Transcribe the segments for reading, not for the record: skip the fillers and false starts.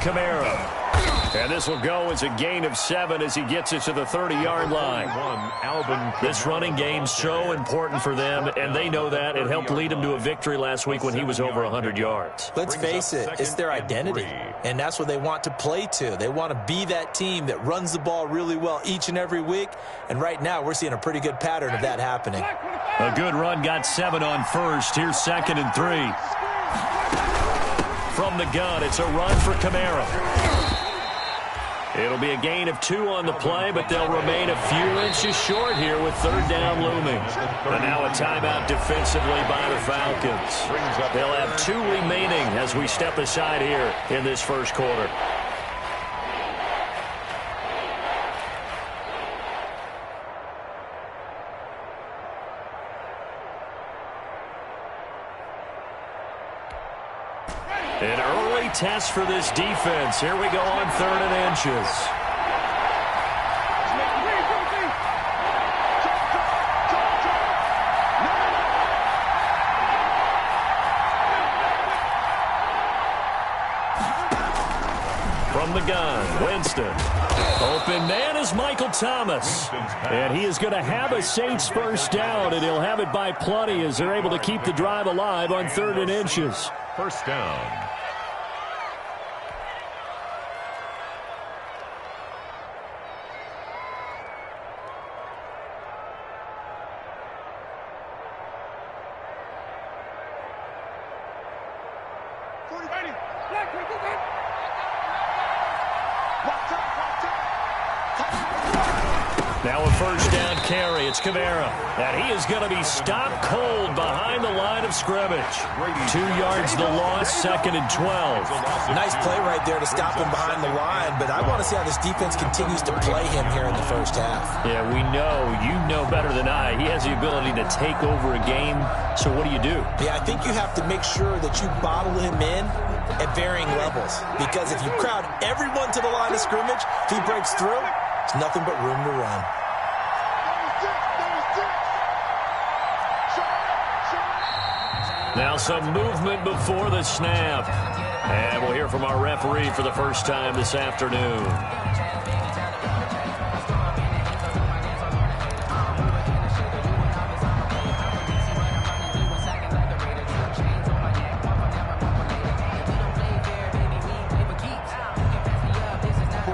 Kamara. And this will go as a gain of 7 as he gets it to the 30-yard line. This running game's so important for them, and they know that. It helped lead them to a victory last week when he was over 100 yards. Let's face it, it's their identity, and that's what they want to play to. They want to be that team that runs the ball really well each and every week, and right now we're seeing a pretty good pattern of that happening. A good run got 7 on first. Here's 2nd and 3. From the gun, it's a run for Kamara. It'll be a gain of 2 on the play, but they'll remain a few inches short here with 3rd down looming. And now a timeout defensively by the Falcons. They'll have 2 remaining as we step aside here in this first quarter. An early test for this defense. Here we go on 3rd and inches. From the gun, Winston. Open man is Michael Thomas. And he is going to have a Saints first down, and he'll have it by plenty as they're able to keep the drive alive on 3rd and inches. First down. Now a first down carry. It's Kamara. And he is going to be stopped cold behind the line of scrimmage. 2 yards the loss, 2nd and 12. Nice play right there to stop him behind the line, but I want to see how this defense continues to play him here in the first half. Yeah, we know. You know better than I. He has the ability to take over a game. So what do you do? Yeah, I think you have to make sure that you bottle him in at varying levels. Because if you crowd everyone to the line of scrimmage, if he breaks through, it's nothing but room to run. Now some movement before the snap. And we'll hear from our referee for the first time this afternoon.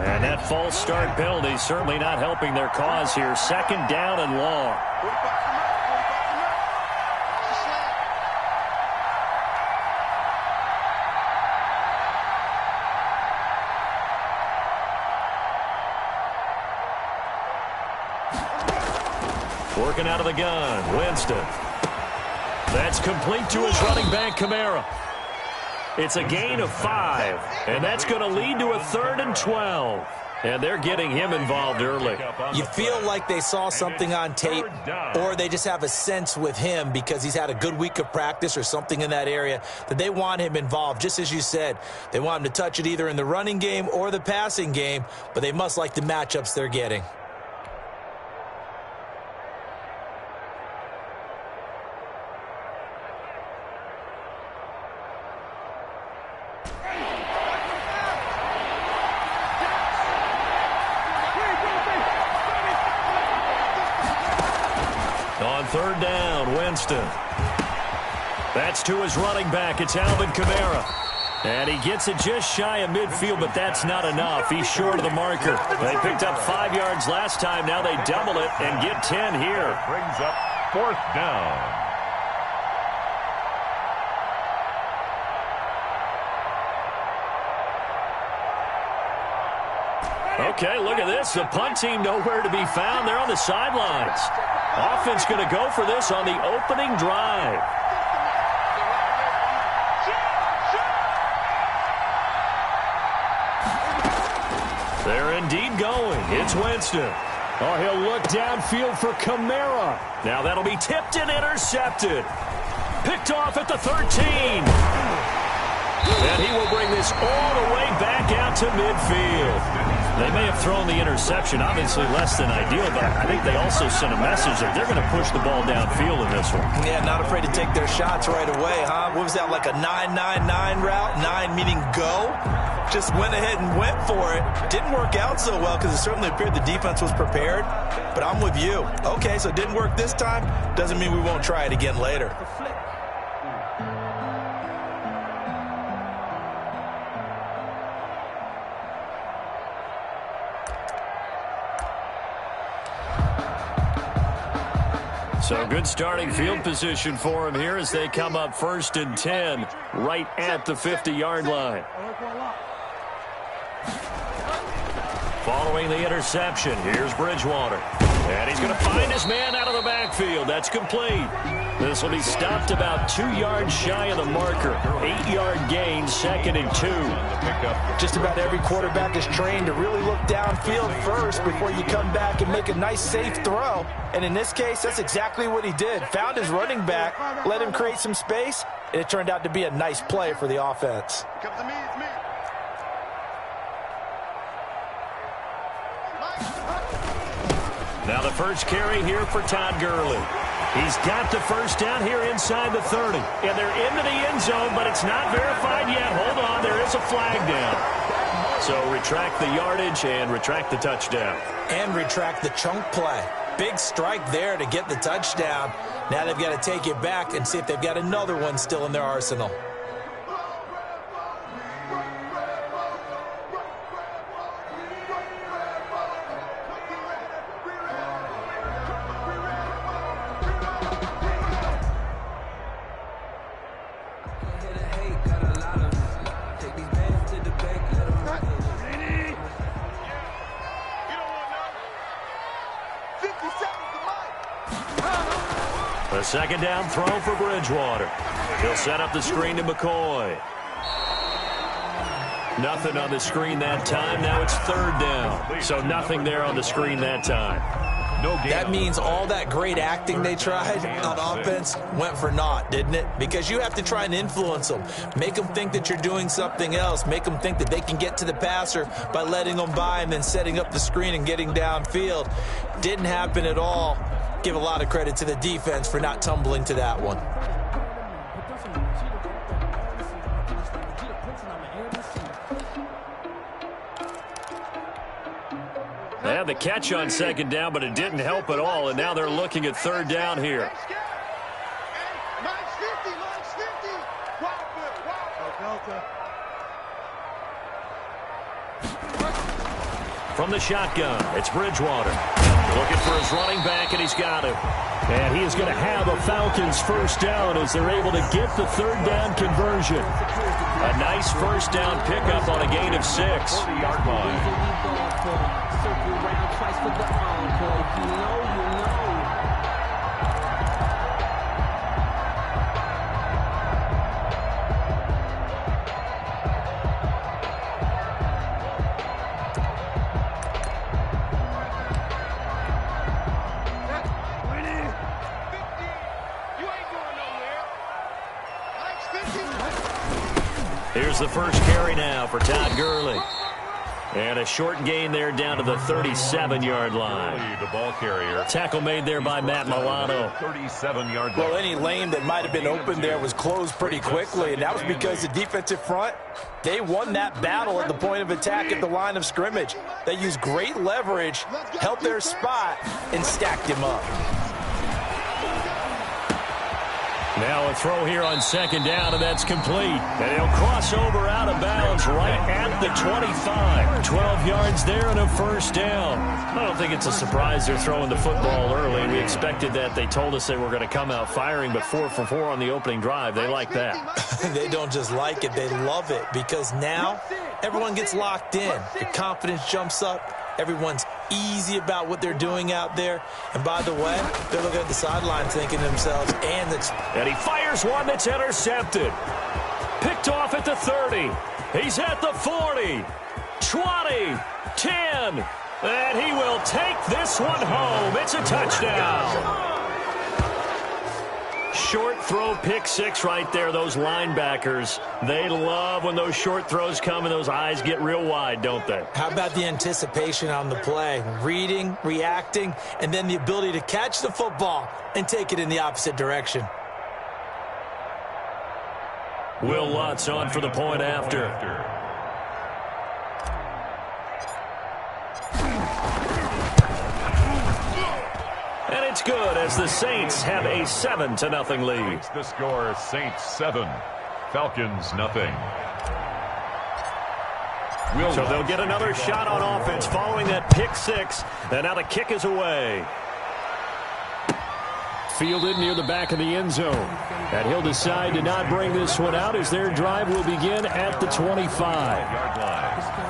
And that false start penalty certainly not helping their cause here. 2nd down and long. Working out of the gun, Winston. That's complete to his running back, Kamara. It's a gain of 5, and that's going to lead to a 3rd and 12. And they're getting him involved early. You feel like they saw something on tape, or they just have a sense with him because he's had a good week of practice or something in that area that they want him involved. Just as you said, they want him to touch it either in the running game or the passing game, but they must like the matchups they're getting. On 3rd down, Winston. That's to his running back. It's Alvin Kamara. And he gets it just shy of midfield, but that's not enough. He's short of the marker. They picked up 5 yards last time. Now they double it and get 10 here. Brings up 4th down. Okay, look at this. The punt team nowhere to be found. They're on the sidelines. Offense going to go for this on the opening drive. They're indeed going. It's Winston. Oh, he'll look downfield for Kamara. Now that'll be tipped and intercepted. Picked off at the 13. And he will bring this all the way back out to midfield. They may have thrown the interception, obviously less than ideal, but I think they also sent a message that they're going to push the ball downfield in this one. Yeah, not afraid to take their shots right away, huh? What was that, like a 9-9-9 route? 9 meaning go? just went ahead and went for it. Didn't work out so well because it certainly appeared the defense was prepared. But I'm with you. Okay, so it didn't work this time. Doesn't mean we won't try it again later. So good starting field position for him here as they come up 1st and 10 right at the 50-yard line. Following the interception, here's Bridgewater. And he's going to find his man out of the backfield. That's complete. This will be stopped about 2 yards shy of the marker. 8-yard gain, 2nd and 2. Just about every quarterback is trained to really look downfield first before you come back and make a nice, safe throw. And in this case, that's exactly what he did. Found his running back, let him create some space, and it turned out to be a nice play for the offense. Comes to me, it's me. Now the first carry here for Todd Gurley. He's got the first down here inside the 30. And they're into the end zone, but it's not verified yet. Hold on, there is a flag down. So retract the yardage and retract the touchdown. And retract the chunk play. Big strike there to get the touchdown. Now they've got to take it back and see if they've got another one still in their arsenal. A second down throw for Bridgewater. He'll set up the screen to McCoy. Nothing on the screen that time. Now it's 3rd down. So nothing there on the screen that time. That means all that great acting they tried on offense went for naught, didn't it? Because you have to try and influence them. Make them think that you're doing something else. Make them think that they can get to the passer by letting them by and then setting up the screen and getting downfield. Didn't happen at all. Give a lot of credit to the defense for not tumbling to that one. They had the catch on 2nd down, but it didn't help at all, and now they're looking at 3rd down here. From the shotgun, it's Bridgewater. Looking for his running back, and he's got him. And he is going to have a Falcons first down as they're able to get the 3rd down conversion. A nice first down pickup on a gain of 6. 40-yard line. Here's the first carry now for Todd Gurley. And a short gain there down to the 37-yard line. The ball carrier. Tackle made there by Matt Milano. 37-yard line. Well, any lane that might have been open there was closed pretty quickly, and that was because the defensive front, they won that battle at the point of attack at the line of scrimmage. They used great leverage, held their spot, and stacked him up. Now a throw here on 2nd down, and that's complete. And he'll cross over out of bounds right at the 25. 12 yards there and a first down. I don't think it's a surprise they're throwing the football early. We expected that. They told us they were going to come out firing, but 4 for 4 on the opening drive. They like that. They don't just like it, they love it, because now everyone gets locked in. The confidence jumps up. Everyone's easy about what they're doing out there. And by the way, they're looking at the sideline thinking to themselves, and he fires one that's intercepted. Picked off at the 30. He's at the 40, 20, 10. And he will take this one home. It's a touchdown. Short throw, pick 6 right there. Those linebackers, they love when those short throws come and those eyes get real wide, don't they? How about the anticipation on the play? Reading, reacting, and then the ability to catch the football and take it in the opposite direction. Will Lutz on for the point after. good as the Saints have a 7-0 lead. The score, Saints 7, Falcons nothing. So they'll get another shot on offense following that pick six. And now the kick is away. Fielded near the back of the end zone. And he'll decide to not bring this one out as their drive will begin at the 25-yard line.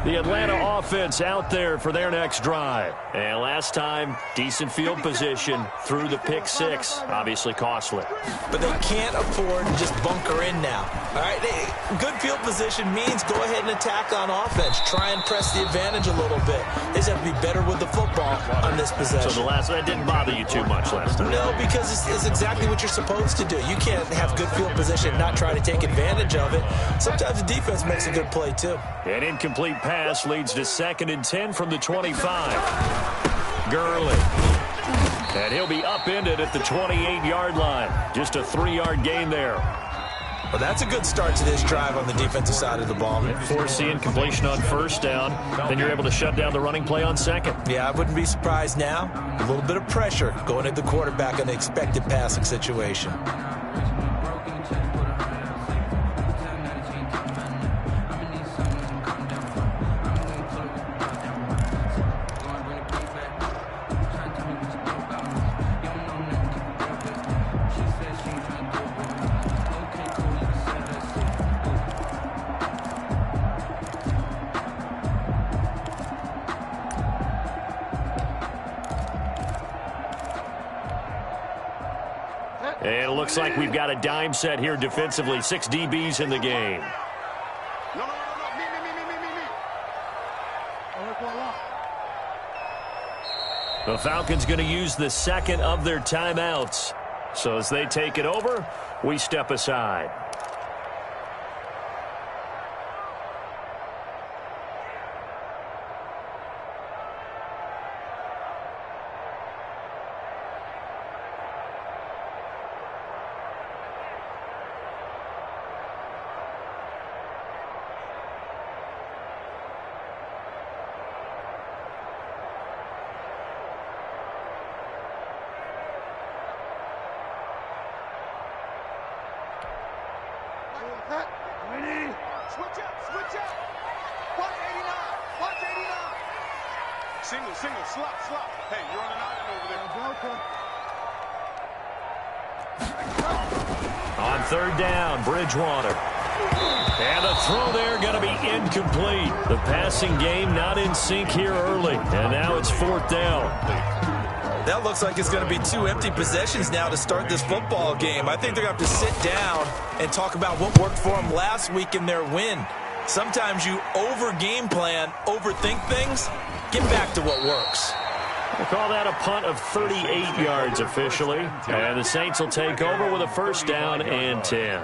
The Atlanta offense out there for their next drive. And last time, decent field position through the pick six. Obviously costly. But they can't afford to just bunker in now. All right, good field position means go ahead and attack on offense. Try and press the advantage a little bit. They just have to be better with the football on this possession. So that didn't bother you too much last time? No, because it's exactly what you're supposed to do. You can't have good field position and not try to take advantage of it. Sometimes the defense makes a good play, too. An incomplete pass leads to 2nd and 10 from the 25. Gurley. And he'll be upended at the 28-yard line. Just a 3-yard gain there. Well, that's a good start to this drive on the defensive side of the ball. Forcing completion on first down. Then you're able to shut down the running play on second. Yeah, I wouldn't be surprised now. A little bit of pressure going at the quarterback in the expected passing situation. And it looks like we've got a dime set here defensively. 6 DBs in the game. The Falcons going to use the second of their timeouts. So as they take it over, we step aside. Single, slot. Hey, you're on an island over there. On 3rd down, Bridgewater. And the throw there going to be incomplete. The passing game not in sync here early. And now it's 4th down. That looks like it's going to be 2 empty possessions now to start this football game. I think they're going to have to sit down and talk about what worked for them last week in their win. Sometimes you over-game plan, overthink things. Get back to what works. We'll call that a punt of 38 yards officially. And the Saints will take over with a 1st down and 10.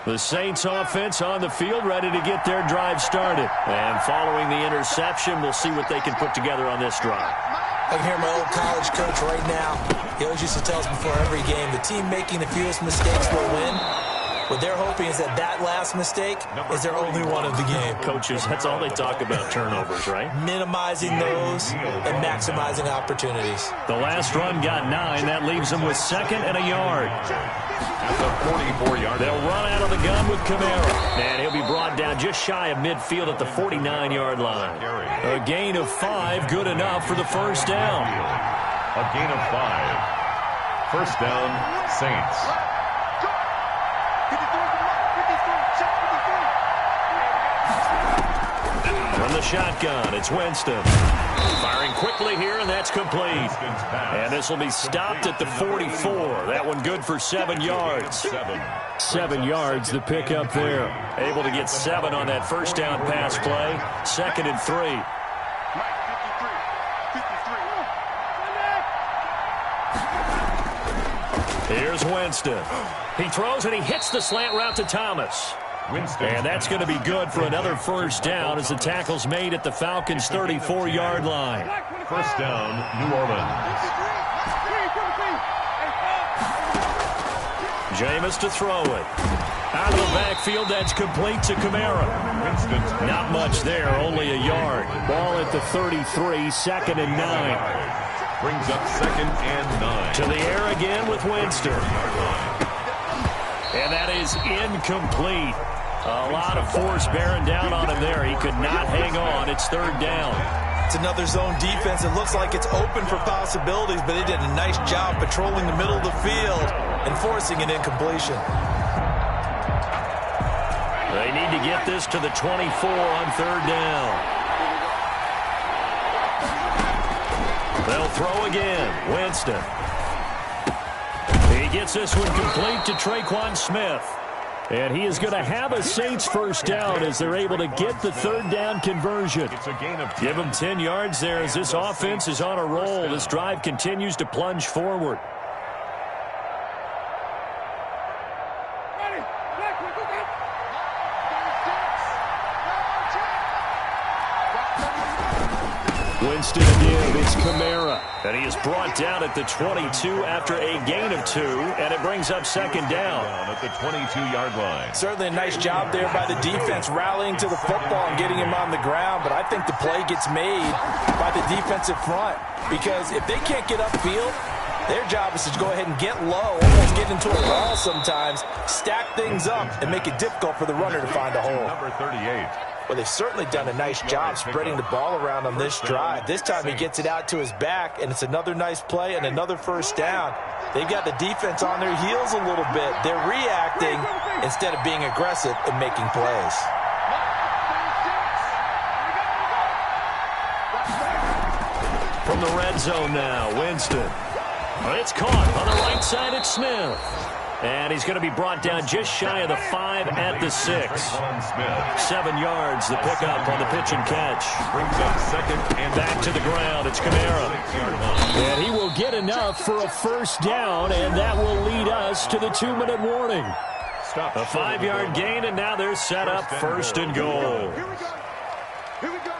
The Saints offense on the field ready to get their drive started. And following the interception, we'll see what they can put together on this drive. I can hear my old college coach right now. He always used to tell us before every game, the team making the fewest mistakes will win. What they're hoping is that last mistake is their only one of the game. Coaches, that's all they talk about, turnovers, right? Minimizing those and maximizing opportunities. The last run got 9. That leaves them with 2nd and a yard. At the 44-yard line. They'll run out of the gun with Kamara. And he'll be brought down just shy of midfield at the 49-yard line. A gain of 5, good enough for the 1st down. A gain of 5. 1st down, Saints. From the shotgun, it's Winston. Firing quickly here, and that's complete. And this will be stopped at the 44. That one good for 7 yards. 7 yards, the pickup there. Able to get 7 on that 1st down pass play. 2nd and 3. Here's Winston. He throws, and he hits the slant route to Thomas. And that's going to be good for another first down as the tackle's made at the Falcons' 34-yard line. First down, New Orleans. Jameis to throw it. Out of the backfield, that's complete to Kamara. Not much there, only a yard. Ball at the 33, second and 9. Brings up second and 9. To the air again with Winston. And that is incomplete. A lot of force bearing down on him there. He could not hang on. It's third down. It's another zone defense. It looks like it's open for possibilities, but they did a nice job patrolling the middle of the field and forcing an incompletion. They need to get this to the 24 on third down. They'll throw again. Winston. He gets this one complete to Traquan Smith. And he is going to have a Saints first down as they're able to get the third down conversion. It's a gain of 10. Give him 10 yards there as this offense is on a roll. This drive continues to plunge forward. Winston again, it's Kamara. And he is brought down at the 22 after a gain of 2, and it brings up second down. At the 22-yard line. Certainly a nice job there by the defense rallying to the football and getting him on the ground, but I think the play gets made by the defensive front because if they can't get upfield, their job is to go ahead and get low, almost get into a wall sometimes, stack things up, and make it difficult for the runner to find a hole. Number 38. Well, they've certainly done a nice job spreading the ball around on this drive. This time he gets it out to his back, and it's another nice play and another first down. They've got the defense on their heels a little bit. They're reacting instead of being aggressive and making plays. From the red zone now, Winston. It's caught on the right side at Smith. And he's going to be brought down just shy of the 5 at the 6. 7 yards, the pickup on the pitch and catch. Brings up second and back to the ground. It's Kamara. And he will get enough for a first down, and that will lead us to the 2-minute warning. A 5-yard gain, and now they're set up first and goal. Here we go. Here we go.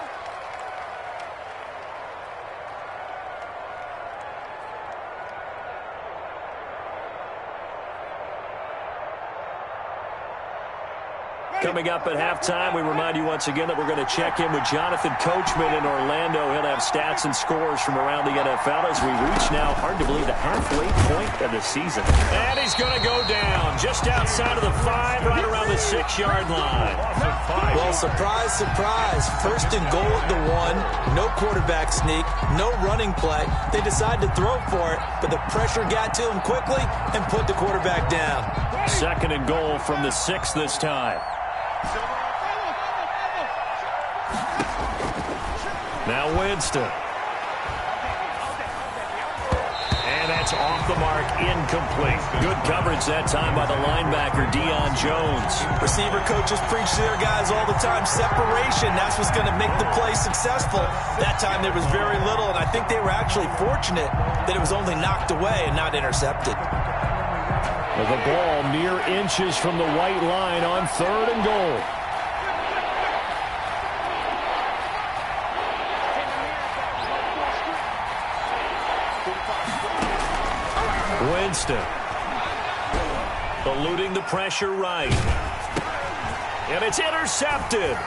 Coming up at halftime, we remind you once again that we're going to check in with Jonathan Coachman in Orlando. He'll have stats and scores from around the NFL as we reach now, hard to believe, the halfway point of the season. And he's going to go down just outside of the 5, right around the 6-yard line. Well, surprise, surprise. First and goal at the 1. No quarterback sneak, no running play. They decide to throw for it, but the pressure got to him quickly and put the quarterback down. Second and goal from the 6 this time. Now Winston. And that's off the mark, incomplete. Good coverage that time by the linebacker, Deion Jones. Receiver coaches preach to their guys all the time. Separation, that's what's going to make the play successful. That time there was very little, and I think they were actually fortunate that it was only knocked away and not intercepted. The ball mere inches from the white line on third and goal. Winston. Eluding the pressure right. And it's intercepted.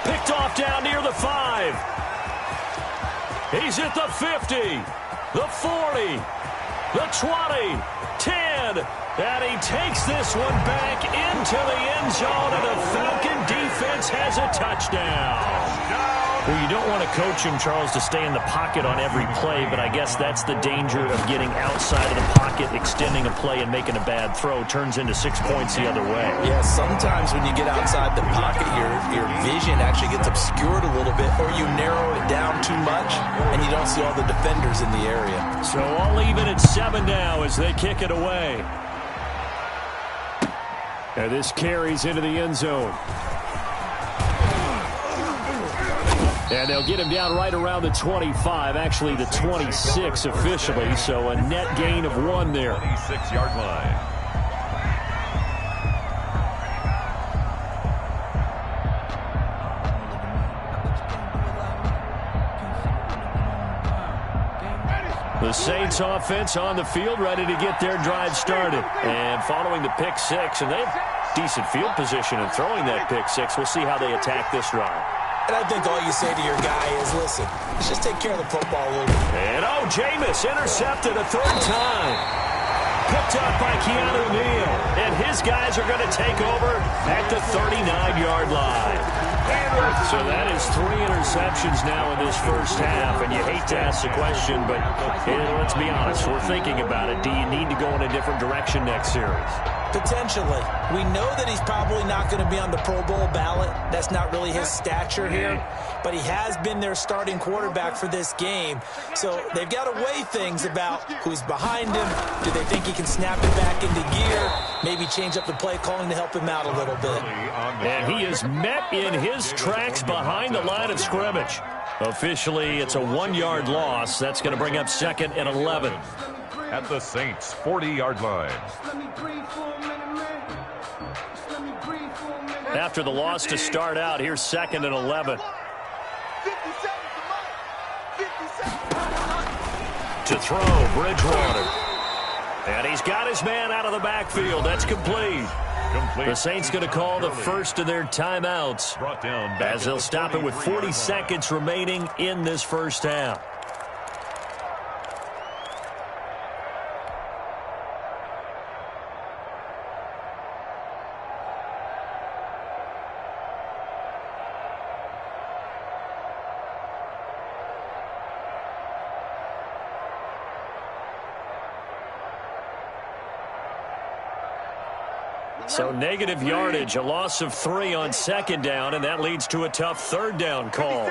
Picked off down near the 5. He's at the 50, the 40, the 20, 10. And he takes this one back into the end zone, and the Falcon defense has a touchdown. Well, you don't want to coach him, Charles, to stay in the pocket on every play, but I guess that's the danger of getting outside of the pocket, extending a play, and making a bad throw. Turns into 6 points the other way. Yeah, sometimes when you get outside the pocket, your vision actually gets obscured a little bit, or you narrow it down too much, and you don't see all the defenders in the area. So all even at 7 now as they kick it away. And this carries into the end zone. And they'll get him down right around the 25, actually the 26 officially, so a net gain of 1 there. 26-yard line. The Saints offense on the field, ready to get their drive started. And following the pick six, and they have decent field position in throwing that pick six. We'll see how they attack this drive. And I think all you say to your guy is, listen, let's just take care of the football a little bit. And, Jameis intercepted a third time. Picked up by Keanu Neal. And his guys are going to take over at the 39-yard line. So that is 3 interceptions now in this first half. And you hate to ask the question, but let's be honest. We're thinking about it. Do you need to go in a different direction next series? Potentially. We know that he's probably not going to be on the Pro Bowl ballot. That's not really his stature here. But he has been their starting quarterback for this game. So they've got to weigh things about who's behind him. Do they think he can snap it back into gear? Maybe change up the play calling to help him out a little bit. And he is met in his tracks behind the line of scrimmage. Officially, it's a 1-yard loss. That's going to bring up 2nd and 11. At the Saints' 40-yard line. After the loss to start out, here's 2nd and 11. To throw, Bridgewater. And he's got his man out of the backfield. That's complete. The Saints going to call the first of their timeouts as they'll stop it with 40 seconds remaining in this first half. So negative yardage, a loss of 3 on 2nd down, and that leads to a tough 3rd down call.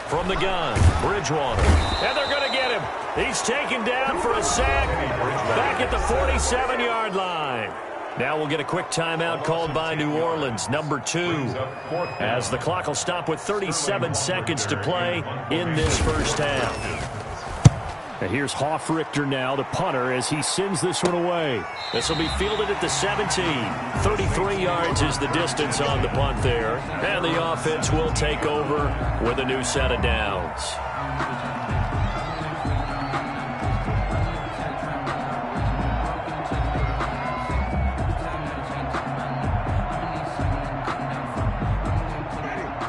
From the gun, Bridgewater. And they're going to get him. He's taken down for a sack back at the 47-yard line. Now we'll get a quick timeout called by New Orleans, number 2, as the clock will stop with 37 seconds to play in this first half. And here's Hoffrichter now, the punter, as he sends this one away. This will be fielded at the 17. 33 yards is the distance on the punt there. And the offense will take over with a new set of downs.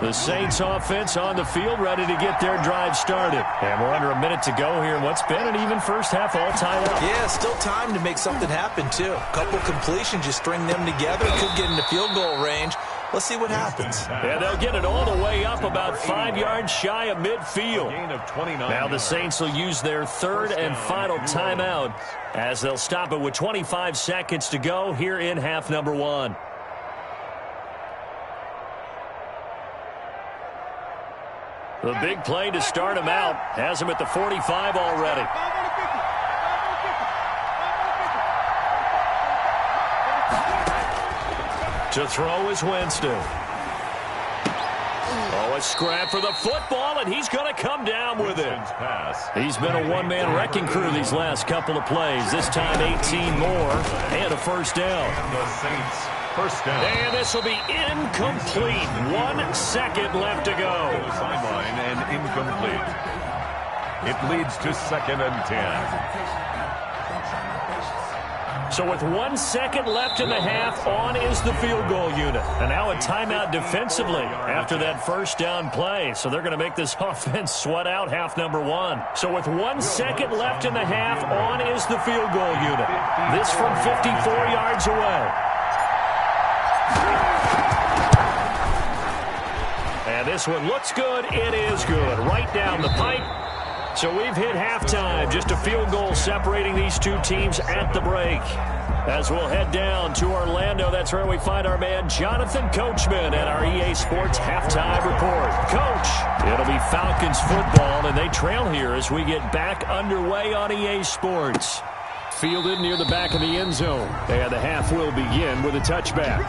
The Saints offense on the field, ready to get their drive started. And we're under a minute to go here in what's been an even first half, all tied up. Yeah, still time to make something happen, too. A couple completions, you string them together, could get into field goal range. Let's see what happens. And they'll get it all the way up about 5 yards shy of midfield. Now the Saints will use their 3rd and final timeout as they'll stop it with 25 seconds to go here in half number 1. The big play to start him out has him at the 45 already. To throw is Winston. Oh, a scrap for the football, and he's going to come down with it. He's been a one-man wrecking crew these last couple of plays. This time 18 more and a first down. The Saints. First down. And this will be incomplete. 1 second left to go. Sideline and incomplete. It leads to 2nd and 10. So with 1 second left in the half, on is the field goal unit. And now a timeout defensively after that first down play. So they're going to make this offense sweat out half number 1. So with 1 second left in the half, on is the field goal unit. This from 54 yards away. And this one looks good. It is good. Right down the pipe. So we've hit halftime. Just a field goal separating these two teams at the break. As we'll head down to Orlando, that's where we find our man Jonathan Coachman at our EA Sports Halftime Report. Coach, it'll be Falcons football, and they trail here as we get back underway on EA Sports. Fielded near the back of the end zone. And the half will begin with a touchback.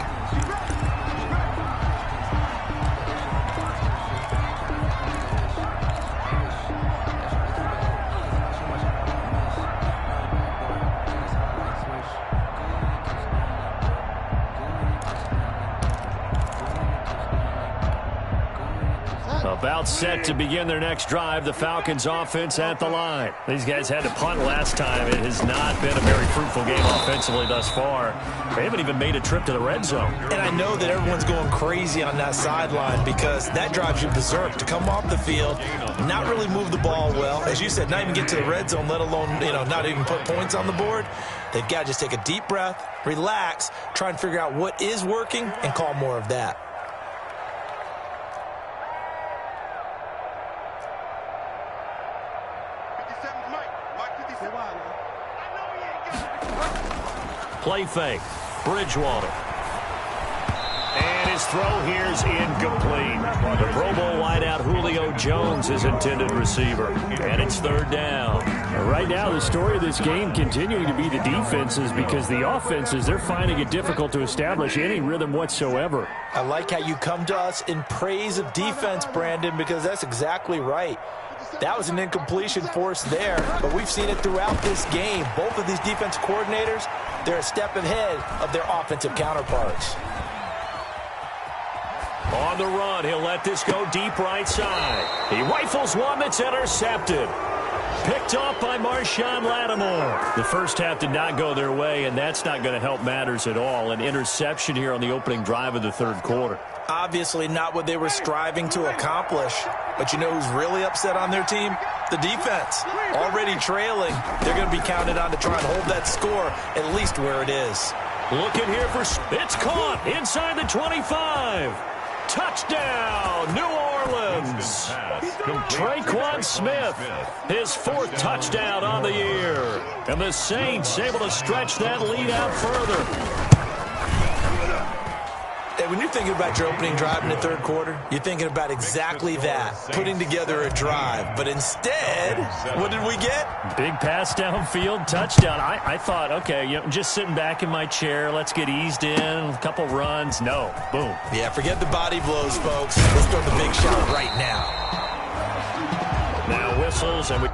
Timeout set to begin their next drive. The Falcons offense at the line. These guys had to punt last time. It has not been a very fruitful game offensively thus far. They haven't even made a trip to the red zone. And I know that everyone's going crazy on that sideline because that drives you berserk to come off the field, not really move the ball well. As you said, not even get to the red zone, let alone, not even put points on the board. They've got to just take a deep breath, relax, try and figure out what is working, and call more of that. Play fake. Bridgewater. And his throw here is incomplete. The Pro Bowl wideout Julio Jones is intended receiver. And it's third down. Right now, the story of this game continuing to be the defenses because the offenses, they're finding it difficult to establish any rhythm whatsoever. I like how you come to us in praise of defense, Brandon, because that's exactly right. That was an incompletion force there, but we've seen it throughout this game. Both of these defense coordinators, they're a step ahead of their offensive counterparts. On the run, he'll let this go deep right side. He rifles one that's intercepted. Picked off by Marshawn Lattimore. The first half did not go their way, and that's not going to help matters at all. An interception here on the opening drive of the third quarter. Obviously not what they were striving to accomplish. But you know who's really upset on their team? The defense. Already trailing. They're going to be counted on to try and hold that score at least where it is. Looking here for... It's caught inside the 25. Touchdown, New Orleans. Traquan Smith, his fourth touchdown on the year. And the Saints able to stretch that lead out further. Hey, when you're thinking about your opening drive in the third quarter, you're thinking about exactly that, putting together a drive. But instead, what did we get? Big pass downfield, touchdown. I thought, okay, just sitting back in my chair, let's get eased in, a couple runs. No, boom. Yeah, forget the body blows, folks. Let's throw the big shot right now. Now whistles, and we...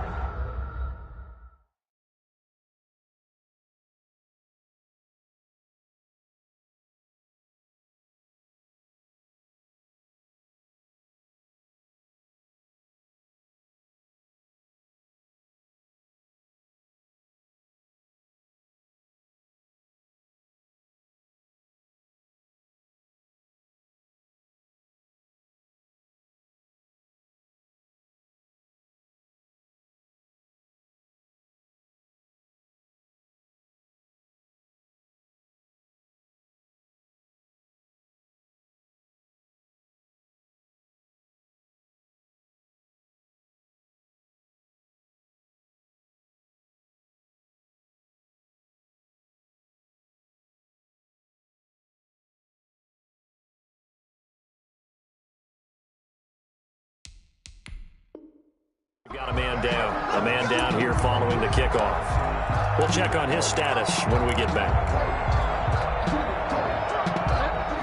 Got a man down here following the kickoff. We'll check on his status when we get back.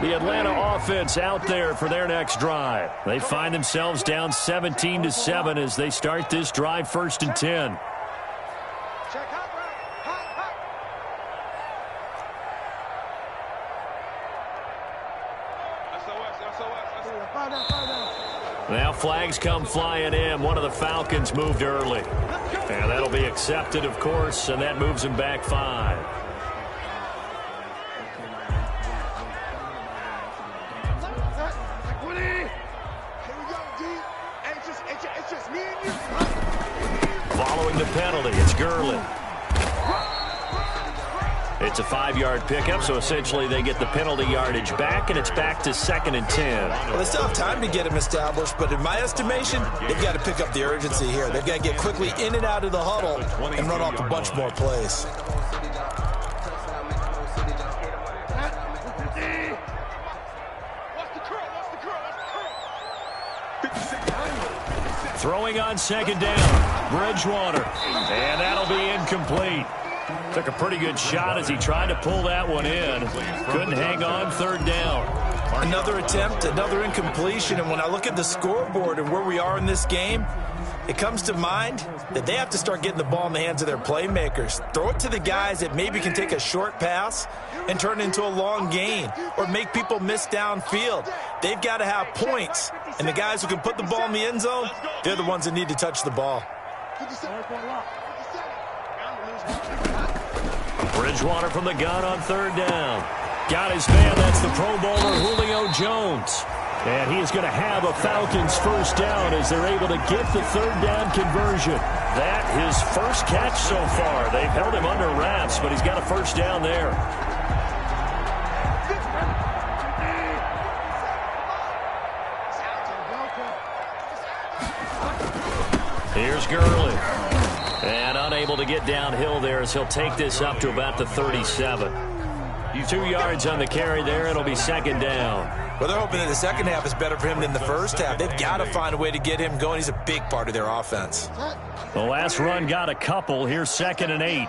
The Atlanta offense out there for their next drive. They find themselves down 17-7 as they start this drive, 1st and 10. Now flags come flying in. One of the Falcons moved early. And that'll be accepted, of course, and that moves him back 5. Following the penalty, it's Gurley. It's a 5-yard pickup, so essentially they get the penalty yardage back, and it's back to 2nd and 10. Well, they still have time to get him established, but in my estimation, they've got to pick up the urgency here. They've got to get quickly in and out of the huddle and run off a bunch more plays. Throwing on 2nd down, Bridgewater, and that'll be incomplete. Took a pretty good shot as he tried to pull that one in. Couldn't hang on 3rd down. Another attempt, another incompletion, and when I look at the scoreboard and where we are in this game, it comes to mind that they have to start getting the ball in the hands of their playmakers. Throw it to the guys that maybe can take a short pass and turn it into a long gain or make people miss downfield. They've got to have points, and the guys who can put the ball in the end zone, they're the ones that need to touch the ball. Bridgewater from the gun on third down. Got his man. That's the Pro Bowler Julio Jones. And he is going to have a Falcons first down as they're able to get the third down conversion. That his first catch so far. They've held him under wraps, but he's got a first down there. Here's Gurley. And unable to get downhill there as he'll take this up to about the 37. 2 yards on the carry there. It'll be second down. Well, they're hoping that the second half is better for him than the first half. They've got to find a way to get him going. He's a big part of their offense. The last run got a couple. Here's 2nd and 8.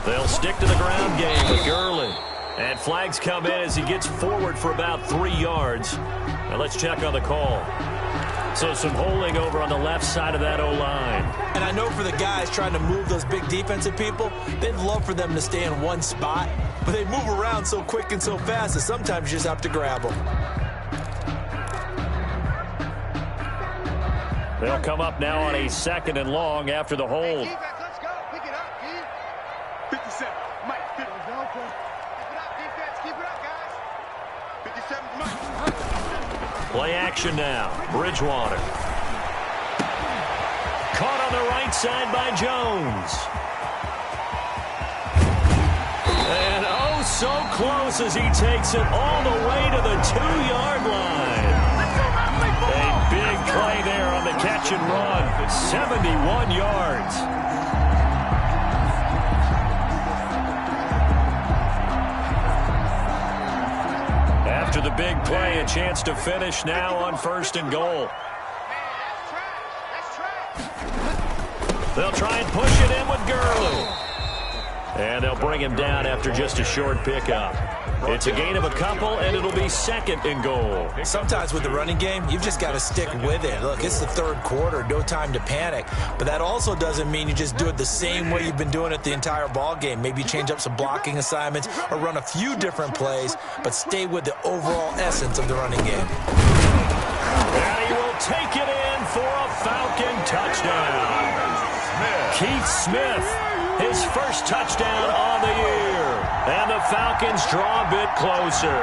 They'll stick to the ground game with Gurley. And flags come in as he gets forward for about 3 yards. Now let's check on the call. So some holding over on the left side of that O-line. And I know for the guys trying to move those big defensive people, they'd love for them to stay in one spot. But they move around so quick and so fast that sometimes you just have to grab them. They'll come up now on a 2nd and long after the hold. Let's go. Pick it up, kid. 57. Mike, 50. Keep it up, defense. Keep it up, guys. 57, Mike. Play action now. Bridgewater. Caught on the right side by Jones. And oh, so close as he takes it all the way to the 2-yard line. A big play there on the catch and run. 71 yards. After the big play, a chance to finish now on 1st and goal. They'll try and push it in with Gurley. And they'll bring him down after just a short pickup. It's a gain of a couple, and it'll be 2nd and goal. Sometimes with the running game, you've just got to stick with it. Look, it's the 3rd quarter, no time to panic. But that also doesn't mean you just do it the same way you've been doing it the entire ball game. Maybe change up some blocking assignments or run a few different plays, but stay with the overall essence of the running game. And he will take it in for a Falcon touchdown. Keith Smith, his first touchdown on the year. And the Falcons draw a bit closer.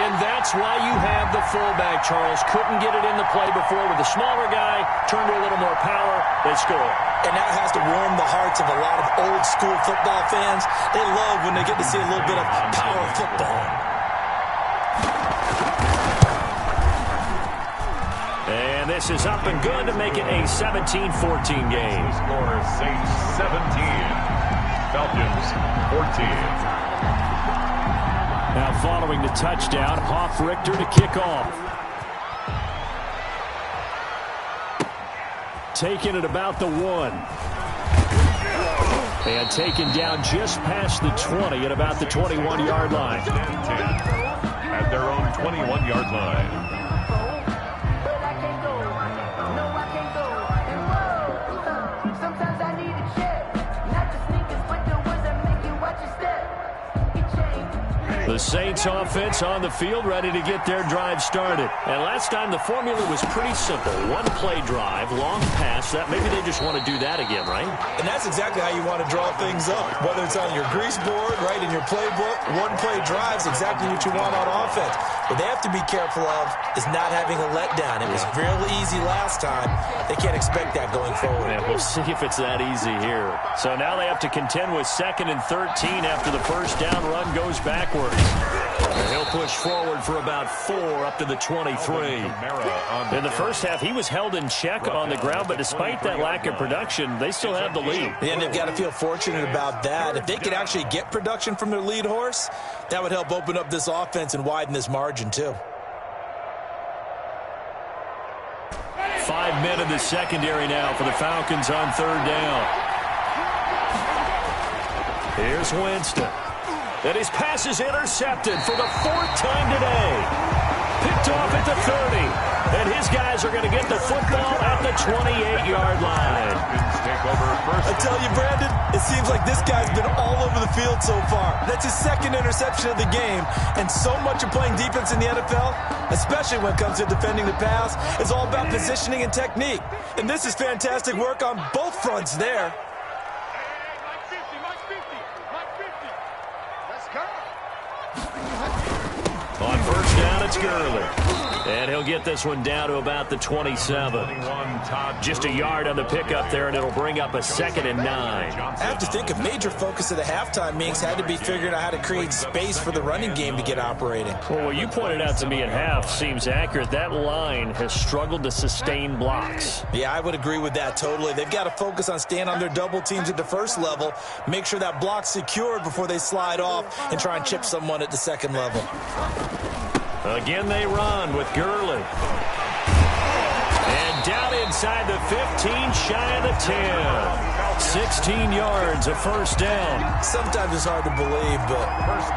And that's why you have the fullback, Charles. Couldn't get it in the play before with the smaller guy. Turned to a little more power. They score. And that has to warm the hearts of a lot of old-school football fans. They love when they get to see a little bit of power football. And this is up and good to make it a 17-14 game. Score Saints 17, Falcons 14. Now following the touchdown, Hoff-Richter to kick off. Taken at about the 1. And taken down just past the 20 at about the 21-yard line. 10 at their own 21-yard line. The Saints offense on the field, ready to get their drive started. And last time the formula was pretty simple. One play drive, long pass. That maybe they just want to do that again, right? And that's exactly how you want to draw things up. Whether it's on your grease board, right, in your playbook, one play drive is exactly what you want on offense. What they have to be careful of is not having a letdown. It was really easy last time. They can't expect that going forward. Yeah, we'll see if it's that easy here. So now they have to contend with 2nd and 13 after the first down run goes backwards. And he'll push forward for about 4 up to the 23. In the first half, he was held in check on the ground, but despite that lack of production, they still have the lead. And they've got to feel fortunate about that. If they could actually get production from their lead horse, that would help open up this offense and widen this margin too. 5 men in the secondary now for the Falcons on 3rd down. Here's Winston. And his pass is intercepted for the 4th time today. Picked off at the 30. And his guys are going to get the football at the 28-yard line. I tell you, Brandon, it seems like this guy's been all over the field so far. That's his 2nd interception of the game. And so much of playing defense in the NFL, especially when it comes to defending the pass, is all about positioning and technique. And this is fantastic work on both fronts there. On first down, it's Gurley. And he'll get this one down to about the 27. Just a yard on the pickup there, and it'll bring up a 2nd and 9. I have to think a major focus of the halftime meetings had to be figuring out how to create space for the running game to get operating. Well, what you pointed out to me at half seems accurate. That line has struggled to sustain blocks. Yeah, I would agree with that totally. They've got to focus on staying on their double teams at the first level, make sure that block's secured before they slide off and try and chip someone at the second level. Again, they run with Gurley. And down inside the 15, shy of the 10. 16 yards, a first down. Sometimes it's hard to believe, but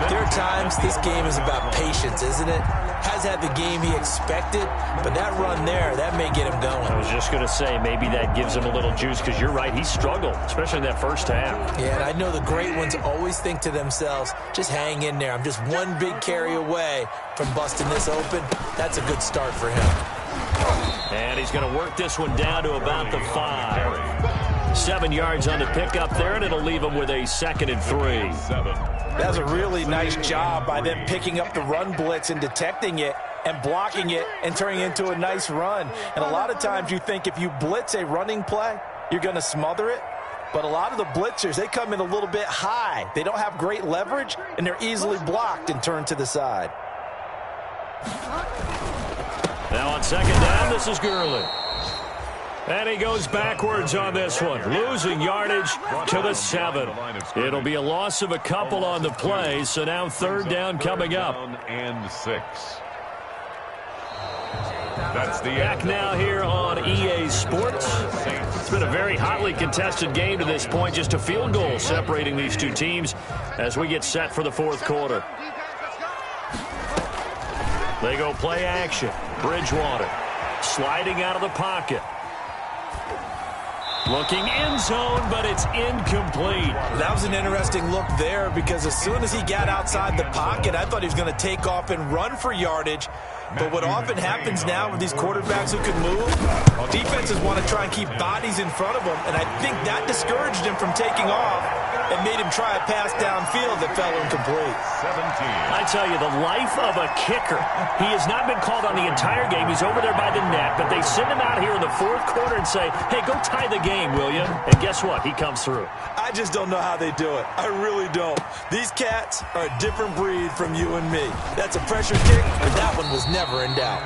there are times this game is about patience, isn't it? Has had the game he expected, but that run there, that may get him going. I was just going to say, maybe that gives him a little juice, because you're right, he struggled, especially in that first half. Yeah, and I know the great ones always think to themselves, just hang in there. I'm just one big carry away from busting this open. That's a good start for him. And he's going to work this one down to about the 5. 7 yards on the pickup there, and it'll leave him with a 2nd and 3. That was a really nice job by them picking up the run blitz and detecting it and blocking it and turning it into a nice run. And a lot of times you think if you blitz a running play, you're going to smother it. But a lot of the blitzers, they come in a little bit high. They don't have great leverage, and they're easily blocked and turned to the side. Now on 2nd down, this is Gurley. And he goes backwards on this one, losing yardage to the 7. It'll be a loss of a couple on the play, so now 3rd down coming up. And 6. That's the Back now here on EA Sports. It's been a very hotly contested game to this point, just a field goal separating these two teams as we get set for the 4th quarter. They go play action. Bridgewater sliding out of the pocket. Looking end zone, but it's incomplete. That was an interesting look there because as soon as he got outside the pocket, I thought he was going to take off and run for yardage. But what often happens now with these quarterbacks who can move, defenses want to try and keep bodies in front of them, and I think that discouraged him from taking off and made him try a pass downfield that fell incomplete. 17. I tell you, the life of a kicker. He has not been called on the entire game. He's over there by the net, but they send him out here in the 4th quarter and say, hey, go tie the game, will you? And guess what? He comes through. I just don't know how they do it. I really don't. These cats are a different breed from you and me. That's a pressure kick, but that one was never in doubt.